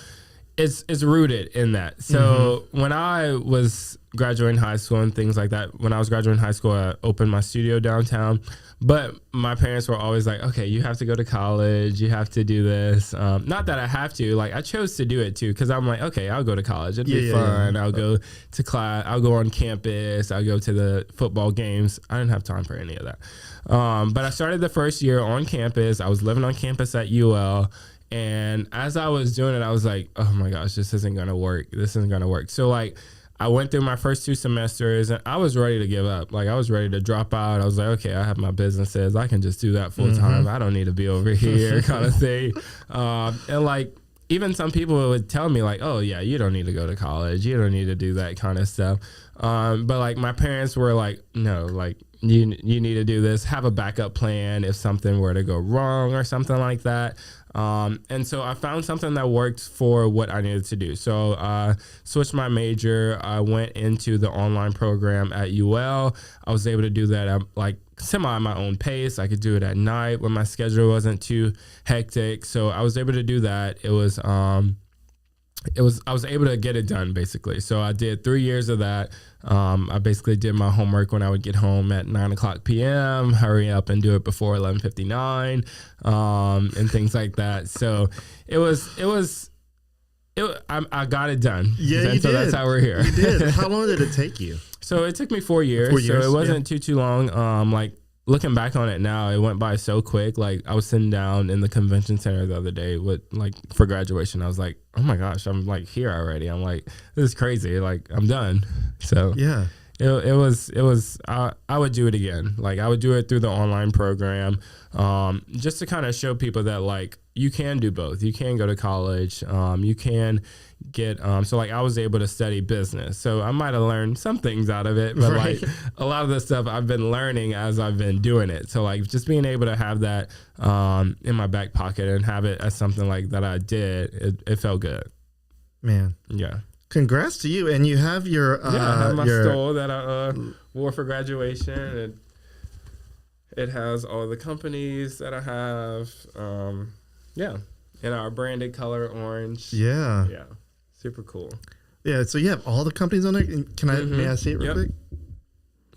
it's rooted in that. So when I was graduating high school and things like that, when I was graduating high school, I opened my studio downtown. But my parents were always like, okay, you have to go to college. You have to do this. Not that I have to. Like, I chose to do it, too, because I'm like, okay, I'll go to college. It'd be fun. I'll go to class. I'll go on campus. I'll go to the football games. I didn't have time for any of that. But I started the first year on campus. I was living on campus at UL. And as I was doing it, I was like, oh, my gosh, this isn't going to work. This isn't going to work. So, like, I went through my first 2 semesters and I was ready to give up. Like, I was ready to drop out. I was like, okay, I have my businesses. I can just do that full time. I don't need to be over here kind of thing. And like, even some people would tell me like, oh yeah, you don't need to go to college. You don't need to do that kind of stuff. But like my parents were like, no, like you need to do this, have a backup plan if something were to go wrong or something like that. And so I found something that worked for what I needed to do. So I switched my major. I went into the online program at UL. I was able to do that at like semi my own pace. I could do it at night when my schedule wasn't too hectic. So I was able to do that. I was able to get it done basically. So I did 3 years of that. I basically did my homework when I would get home at 9:00 p.m., hurry up and do it before 11:59, and things like that. So I got it done. Yeah, and you so did. That's how we're here. You did. How long did it take you? So it took me 4 years. 4 years, so it wasn't too long. Like looking back on it now, it went by so quick. Like I was sitting down in the convention center the other day with like for graduation. I was like, oh my gosh, I'm like here already. I'm like, this is crazy. Like I'm done. So yeah. It was I would do it again. Like I would do it through the online program, just to kind of show people that like you can do both. You can go to college. You can get so like I was able to study business. So I might have learned some things out of it, but right. like a lot of the stuff I've been learning as I've been doing it. So like just being able to have that in my back pocket and have it as something like that I did, it felt good. Man. Yeah. Congrats to you. And you have your I have my stole that I wore for graduation, and it has all the companies that I have. In our branded color orange. Yeah. Yeah. Super cool. Yeah, so you have all the companies on there. May I see it real quick?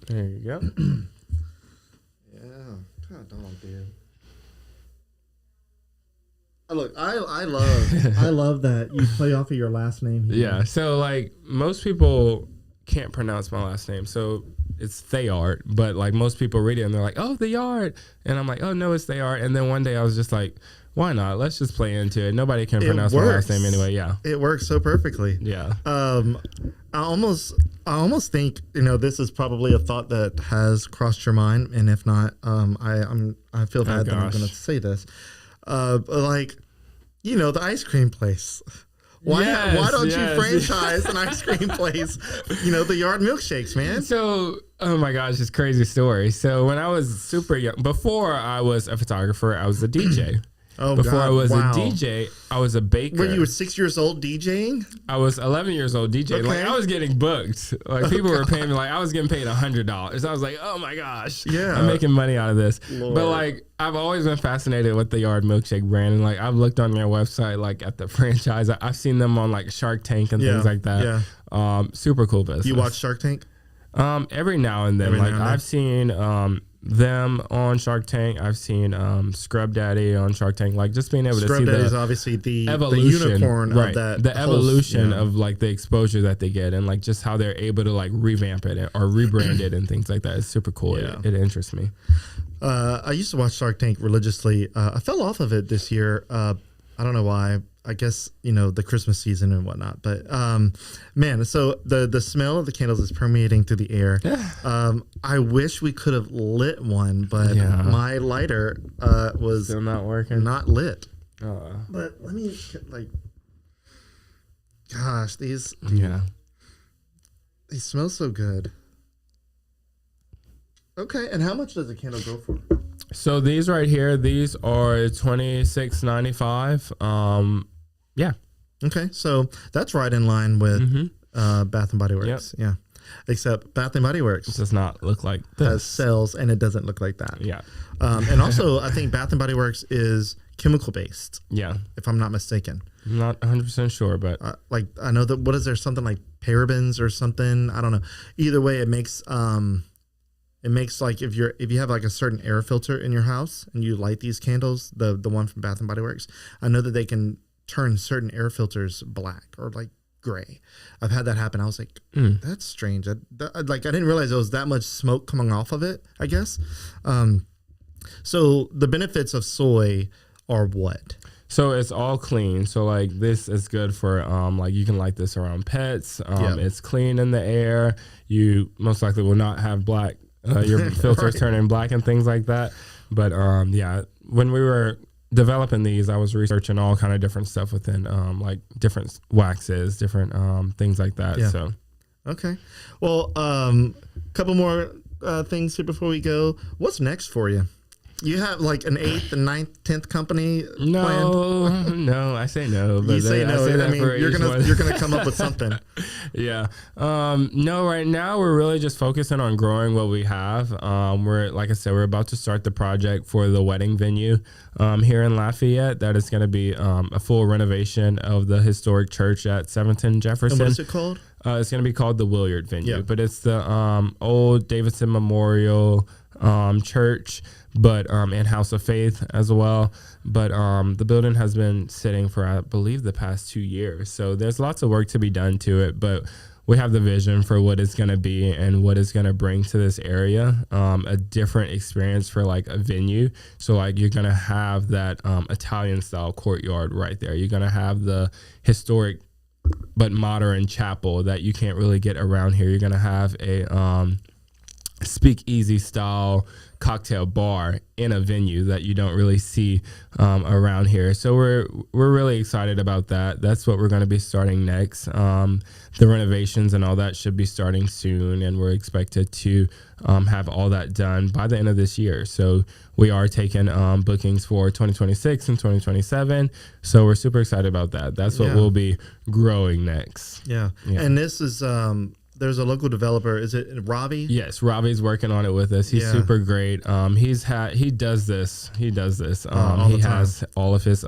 There you go. Yeah. God dog, dude. Oh, look, I love that you play off of your last name here. Yeah. So like most people can't pronounce my last name. So it's Theyard, but like most people read it and they're like, oh, The-Yard. And I'm like, oh no, it's Theyard. And then one day I was just like, why not? Let's just play into it. Nobody can pronounce my last name anyway. Yeah. It works so perfectly. Yeah. I almost think, this is probably a thought that has crossed your mind. And if not, I feel bad that I'm going to say this. Like, the ice cream place. Why don't you franchise an ice cream place? The-Yard milkshakes, man. So, oh my gosh, it's a crazy story. So when I was super young, before I was a photographer, I was a DJ. Before I was a DJ, I was a baker. When you were 6 years old DJing? I was 11 years old DJing. Okay. Like I was getting booked. Like people were paying me. Like I was getting paid $100. I was like, oh my gosh, yeah, I'm making money out of this. Lord. But like I've always been fascinated with the Yard milkshake brand, and like I've looked on their website, like at the franchise. I've seen them on like Shark Tank and things like that. Yeah. Super cool business. You watch Shark Tank? Every now and then. I've seen them on Shark Tank. I've seen Scrub Daddy on Shark Tank. Like just being able to see Scrub Daddy is obviously the unicorn right. of that. The evolution of like the exposure that they get, and like just how they're able to like revamp it or rebrand it and things like that. It's super cool. Yeah. It interests me. I used to watch Shark Tank religiously. I fell off of it this year. I don't know why. I guess, the Christmas season and whatnot. But, man, so the smell of the candles is permeating through the air. I wish we could have lit one, but my lighter was still not working. Not lit. But let me, gosh, these smell so good. Okay, and how much does a candle go for? So these right here, these are $26.95. Yeah. Okay, so that's right in line with Bath and Body Works. Yep. Yeah. Except Bath and Body Works does not look like this. Has cells, and it doesn't look like that. Yeah. And also, I think Bath and Body Works is chemical based. Yeah. If I'm not mistaken. I'm not 100% sure, but like I know that what is there something like parabens or something? I don't know. Either way, it makes like if you have like a certain air filter in your house and you light these candles, the one from Bath and Body Works, I know that they can turn certain air filters black or like gray. I've had that happen. I was like, that's strange. I didn't realize there was that much smoke coming off of it, I guess. So the benefits of soy are what? So it's all clean. So like this is good for like you can light this around pets. It's clean in the air. You most likely will not have black your filters turning black and things like that. But when we were developing these, I was researching all kind of different stuff within like different waxes, different things like that. Yeah. So okay. Well, couple more things here before we go. What's next for you? You have like an 8th and 9th, 10th company planned? No, I say no. But you say no. I mean, you're gonna come up with something. Yeah. No, right now we're really just focusing on growing what we have. We're like I said, we're about to start the project for the wedding venue here in Lafayette. That is going to be a full renovation of the historic church at 7th and Jefferson. And what is it called? It's going to be called the Williard venue, but it's the old Davidson Memorial church, but in House of Faith as well. But the building has been sitting for, I believe, the past 2 years. So there's lots of work to be done to it, but we have the vision for what it's going to be and what it's going to bring to this area, a different experience for like a venue. So like you're going to have that Italian style courtyard right there. You're going to have the historic but modern chapel that you can't really get around here. You're going to have a speakeasy style cocktail bar in a venue that you don't really see around here. So we're really excited about that. That's what we're going to be starting next. The renovations and all that should be starting soon, and we're expected to have all that done by the end of this year. So we are taking bookings for 2026 and 2027. So we're super excited about that. That's what we'll be growing next. Yeah. And this is there's a local developer. Is it Robbie? Yes, Robbie's working on it with us. He's super great. He does this. He has all of his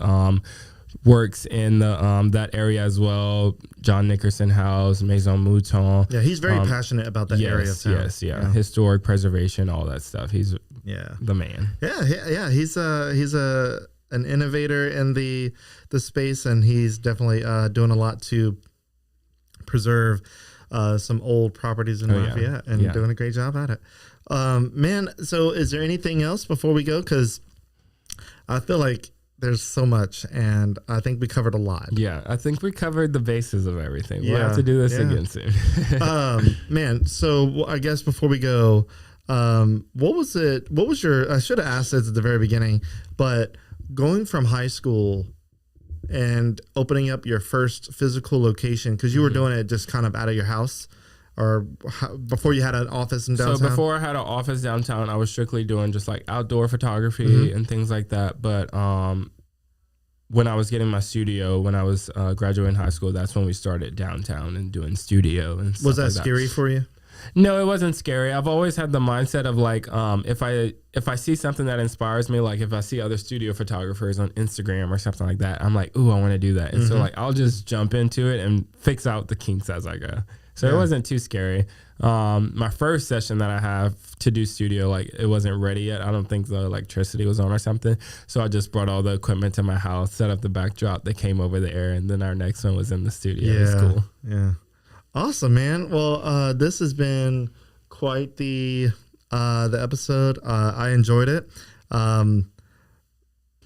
works in the that area as well. John Nickerson House, Maison Mouton. Yeah, he's very passionate about that area of town. Yes, historic preservation, all that stuff. He's the man. Yeah. He's an innovator in the space, and he's definitely doing a lot to preserve some old properties in Lafayette and doing a great job at it. Man, so is there anything else before we go? Because I feel like there's so much, and I think we covered a lot. Yeah, I think we covered the bases of everything. We'll have to do this again soon. Man, so I guess before we go, what was your, I should have asked this at the very beginning, but going from high school and opening up your first physical location, because you were doing it just kind of out of your house, or before you had an office in downtown? So before I had an office downtown, I was strictly doing just like outdoor photography and things like that. But when I was getting my studio, when I was graduating high school, that's when we started downtown and doing studio and stuff. Was that scary for you? No, it wasn't scary. I've always had the mindset of like, if I see something that inspires me, like if I see other studio photographers on Instagram or something like that, I'm like, ooh, I want to do that. And so like, I'll just jump into it and fix out the kinks as I go. So it wasn't too scary. My first session that I have to do studio, like it wasn't ready yet. I don't think the electricity was on or something. So I just brought all the equipment to my house, set up the backdrop that came over the air, and then our next one was in the studio. It was cool. Yeah. Awesome, man. Well, this has been quite the episode. I enjoyed it.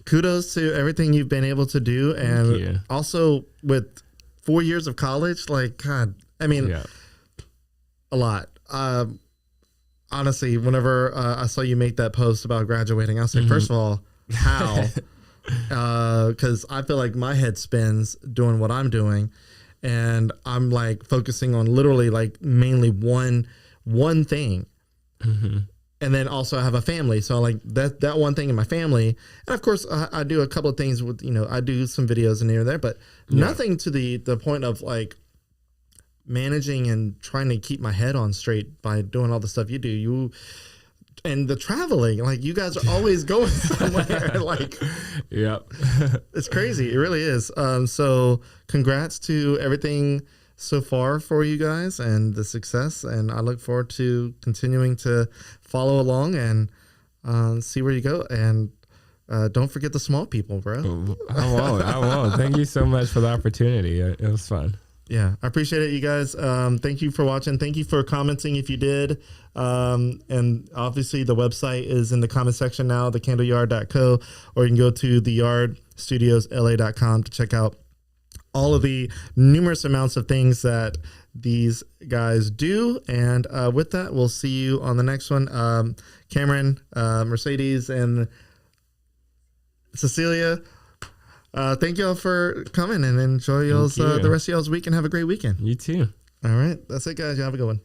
Kudos to everything you've been able to do. And also with 4 years of college, like, God, I mean, a lot. Honestly, whenever I saw you make that post about graduating, I was like, first of all, how? Because I feel like my head spins doing what I'm doing. And I'm like focusing on literally like mainly one thing. And then also I have a family. So like that one thing in my family. And of course I do a couple of things with, I do some videos in here and there, but nothing to the point of like managing and trying to keep my head on straight by doing all the stuff you do. and the traveling, like you guys are always going somewhere. Like, yep. It's crazy. It really is. So congrats to everything so far for you guys and the success. And I look forward to continuing to follow along and see where you go. And don't forget the small people, bro. I won't. Thank you so much for the opportunity. It was fun. Yeah, I appreciate it, you guys. Thank you for watching. Thank you for commenting if you did. And obviously the website is in the comment section now, thecandleyard.co, or you can go to theyardstudiosla.com to check out all of the numerous amounts of things that these guys do. And with that, we'll see you on the next one. Cameron, Mercedes, and Cecilia, thank y'all for coming, and enjoy y'all's the rest of y'all's week, and have a great weekend. You too. All right. That's it, guys. You have a good one.